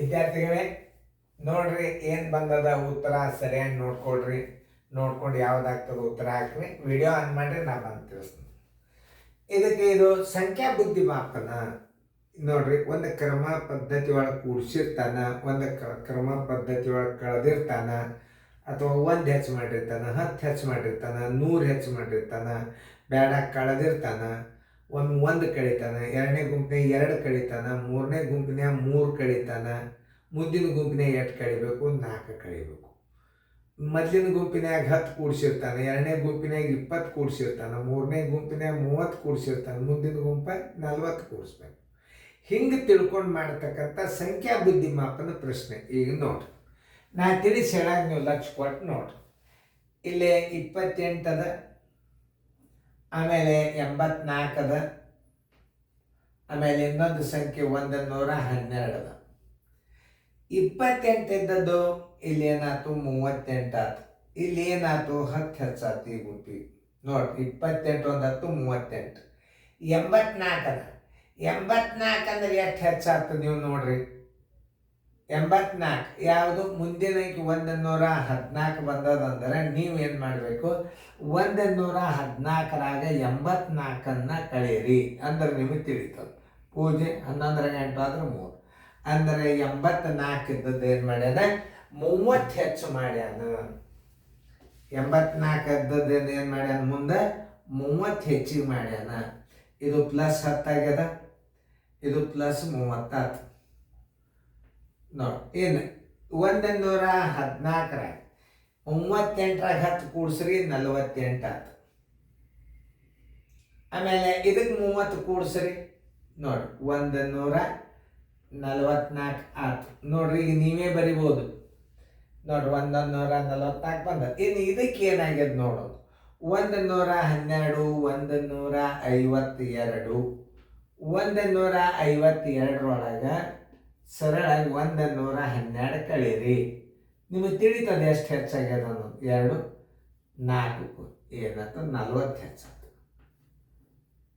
ವಿದ್ಯಾರ್ಥಿಗಳೇ ನೋಡ್ರಿ ಏನು ಬಂದದ ಉತ್ತರ ಸರಿಯಾಗಿ ನೋಡ್ಕೊಳ್ರಿ. ನೋಡ್ಕೊಂಡು ಯಾವ್ದಾಗ್ತದೆ ಉತ್ತರ ಹಾಕ್ರಿ. ವಿಡಿಯೋ ಆನ್ ಮಾಡಿರಿ, ನಾ ಬಂದು ತಿಳಿಸ್ತೀನಿ. ಇದಕ್ಕೆ ಇದು ಸಂಖ್ಯಾ ಬುದ್ಧಿಮಾಪನ ನೋಡ್ರಿ. ಒಂದು ಕ್ರಮ ಪದ್ಧತಿ ಒಳಗೆ ಕೂಡಿಸಿರ್ತಾನ, ಒಂದು ಕ್ರಮ ಪದ್ಧತಿ ಒಳಗೆ ಕಳೆದಿರ್ತಾನ, ಅಥವಾ 1 ಹೆಚ್ಚು ಮಾಡಿರ್ತಾನ, 10 ಹೆಚ್ಚು ಮಾಡಿರ್ತಾನ, 100 ಹೆಚ್ಚು ಮಾಡಿರ್ತಾನ, ಬೇಡ ಕಳೆದಿರ್ತಾನ, ಒಂದು ಕಳೀತಾನ, ಎರಡನೇ ಗುಂಪಿನಾಗ 2 ಕಳೀತಾನ, ಮೂರನೇ ಗುಂಪಿನಾಗ 3 ಕಳೀತಾನ, ಮುಂದಿನ ಗುಂಪಿನಾಗ 8 ಕಳಿಬೇಕು, 4 ಕಳಿಬೇಕು. ಮೊದಲಿನ ಗುಂಪಿನಾಗ 10 ಕೂಡಿಸಿರ್ತಾನೆ, ಎರಡನೇ ಗುಂಪಿನಾಗ 20 ಕೂಡಿಸಿರ್ತಾನೆ, ಮೂರನೇ ಗುಂಪಿನಾಗ 30 ಕೂಡಿಸಿರ್ತಾನೆ, ಮುಂದಿನ ಗುಂಪ 40 ಕೂಡಿಸ್ಬೇಕು. ಹಿಂಗೆ ತಿಳ್ಕೊಂಡು ಮಾಡ್ತಕ್ಕಂಥ ಸಂಖ್ಯಾ ಬುದ್ಧಿಮಾಪನ ಪ್ರಶ್ನೆ. ಈಗ ನೋಡ್ರಿ, ನಾ ತಿಳಿಸಿ ಹೇಳಾಗ ನೀವು ಲಕ್ಷ ಕೊಟ್ಟು ನೋಡ್ರಿ. ಇಲ್ಲಿ 28 ಅದ, ಆಮೇಲೆ 84 ಅದ, ಆಮೇಲೆ ಇನ್ನೊಂದು ಸಂಖ್ಯೆ 112 ಅದ. 28 ಇದ್ದದ್ದು ಇಲ್ಲಿ ಏನಾಯ್ತು 38 ಆಯ್ತು. ಇಲ್ಲಿ ಏನಾಯ್ತು 10 ಹೆಚ್ಚಾಯ್ತು ಈ ಗುಂಪಿ. ನೋಡ್ರಿ 28 1 10 38. 84 ಅದ. 84 ಅಂದ್ರೆ ಎಷ್ಟು ಹೆಚ್ಚಾಯ್ತು ನೀವು ನೋಡ್ರಿ. 84 ಯಾವುದು ಮುಂದಿನ 114 ಬಂದದಂದ್ರೆ ನೀವೇನು ಮಾಡಬೇಕು, 114ರಾಗ 84 ಕಳೀರಿ ಅಂದ್ರೆ ನಿಮಗೆ ತಿಳಿತದೆ. ಪೂಜೆ 11 8 ಆದ್ರೆ 3 ಅಂದರೆ 84 ಇದ್ದದ್ದು ಏನು ಮಾಡ್ಯಾನ 30 ಹೆಚ್ಚು ಮಾಡ್ಯಾನ. 84 ಇದ್ದದ್ದು ಏನು ಮಾಡ್ಯಾನ ಮುಂದೆ 30 ಹೆಚ್ಚಿಗೆ ಮಾಡ್ಯಾನ. ಇದು ಪ್ಲಸ್ 10 ಆಗ್ಯದ, ಇದು ಪ್ಲಸ್ 30 ಆಯ್ತು. ನೋಡಿ ಏನು 114ರಾಗ 38ರಾಗ 10 ಕೂಡಿಸ್ರಿ 48 ಆಯ್ತು. ಆಮೇಲೆ ಇದಕ್ಕೆ 30 ಕೂಡಿಸ್ರಿ ನೋಡಿ 144 ಆಯ್ತು. ನೋಡ್ರಿ ಈಗ ನೀವೇ ಬರಿಬೋದು. ನೋಡ್ರಿ 144 ಬಂದ. ಇನ್ನು ಇದಕ್ಕೆ ಏನಾಗ್ಯದ ನೋಡೋದು, 112 152 152ರೊಳಗೆ ಸರಳಾಗಿ 112 ಕಳೀರಿ. ನಿಮಗೆ ತಿಳಿತದೆ ಎಷ್ಟು ಹೆಚ್ಚಾಗ್ಯದ ಅನ್ನೋದು. 2 4 ಏನಾಯ್ತು 40 ಹೆಚ್ಚಾಯ್ತು.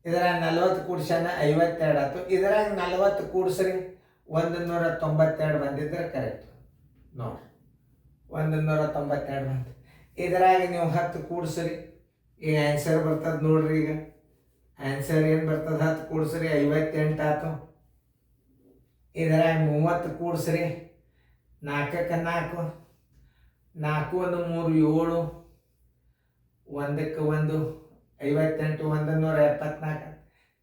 ಇದರಾಗ 40 ಕೂಡ್ಸ್ಯಾನ 52 ಆಯ್ತು. ಇದರಾಗ 40 ಕೂಡಿಸ್ರಿ 192 ಬಂದಿದ್ರೆ ಕರೆಕ್ಟ್. ನೋಡ್ರಿ 192 ಬಂದು. ಇದರಾಗ ನೀವು 10 ಕೂಡಿಸ್ರಿ, ಈಗ ಆನ್ಸರ್ ಬರ್ತದೆ ನೋಡ್ರಿ. ಈಗ ಆನ್ಸರ್ ಏನು ಬರ್ತದೆ 10 ಕೂಡಿಸ್ರಿ 58 ಆಯ್ತು. ಇದರಾಗ 30 ಕೂಡಿಸ್ರಿ 4ಕ್ಕೆ 4 4 1 3 7 1ಕ್ಕೆ 1 58 174.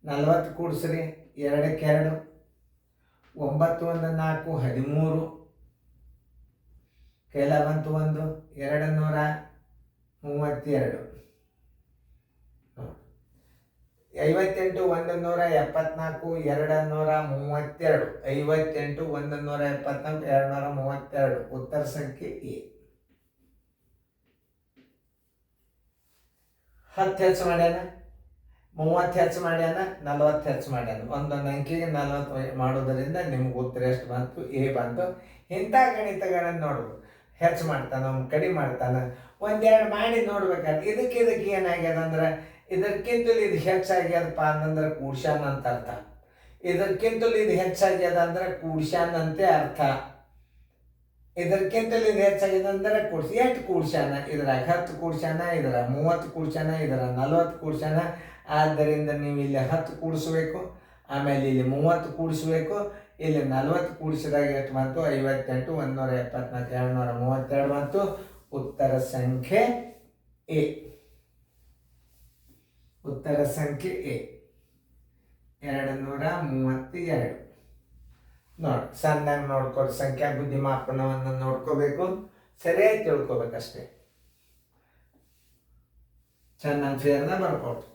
40 ಕೂಡಿಸ್ರಿ 2ಕ್ಕೆ 2 9 1 4 13 ಕೆಲ ಬಂತು 1 232. 58 174 232. 58 174 232 ಉತ್ತರ ಸಂಖ್ಯೆ ಎ. 10 ಹೆಚ್ಚು ಮಾಡ್ಯಾನ, 30 ಹೆಚ್ಚು ಮಾಡ್ಯಾನ, 40 ಹೆಚ್ಚು ಮಾಡ್ಯಾನ. ಒಂದೊಂದು ಅಂಕಿಗೆ 40 ಮಾಡೋದರಿಂದ ನಿಮ್ಗೆ ಉತ್ತರ ಎಷ್ಟು ಬಂತು, ಎ ಬಂತು. ಇಂಥ ಗಣಿತಗಳನ್ನು ನೋಡ್ಬೋದು. ಹೆಚ್ಚು ಮಾಡ್ತಾನೆ, ಕಡಿಮೆ ಮಾಡ್ತಾನೆ, ಒಂದೆರಡು ಮಾಡಿ ನೋಡ್ಬೇಕಾದ್ರೆ ಇದಕ್ಕೆ ಏನಾಗ್ಯದ ಅಂದ್ರೆ ಇದಕ್ಕಿಂತಲೂ ಇದು ಹೆಚ್ಚಾಗ್ಯದಪ್ಪ ಅಂತಂದ್ರೆ ಕೂಡ್ಸ್ಯಾನ ಅಂತ ಅರ್ಥ. ಇದಕ್ಕಿಂತಲೂ ಇದು ಹೆಚ್ಚಾಗ್ಯದ ಅಂದ್ರೆ ಕೂಡ್ಸ್ಯಾನಂತೆ ಅರ್ಥ. ಇದಕ್ಕಿಂತಲೂ ಇದು ಹೆಚ್ಚಾಗಿದೆ ಅಂದ್ರೆ ಎಷ್ಟು ಕೂಡ್ಸ್ಯಾನ, ಇದ್ರಾಗ 10 ಕೂಡ್ಸ್ಯಾನ, ಇದ್ರಾಗ 30 ಕೂಡ್ಸ್ಯಾನ, ಇದ್ರಾಗ 40 ಕೂಡ್ಸ್ಯಾನ. ಆದ್ದರಿಂದ ನೀವು ಇಲ್ಲಿ 10 ಕೂಡಿಸ್ಬೇಕು, ಆಮೇಲೆ ಇಲ್ಲಿ 30 ಕೂಡಿಸ್ಬೇಕು, ಇಲ್ಲಿ 40 ಕೂಡಿಸಿದಾಗ ಎಷ್ಟು ಬಂತು 58 174 232 ಬಂತು. ಉತ್ತರ ಸಂಖ್ಯೆ ಎ. ಉತ್ತರ ಸಂಖ್ಯೆ ಎ 232. ನೋಡಿ ಸಣ್ಣಾಗಿ ನೋಡ್ಕೊಡಿ. ಸಂಖ್ಯಾ ಬುದ್ಧಿಮಾಪನವನ್ನು ನೋಡ್ಕೋಬೇಕು, ಸರಿಯಾಗಿ ತಿಳ್ಕೊಬೇಕಷ್ಟೇ. ಚೆನ್ನಾಗಿ ಫೇರ್ನ ಬರ್ಕೊಟ್ಟು.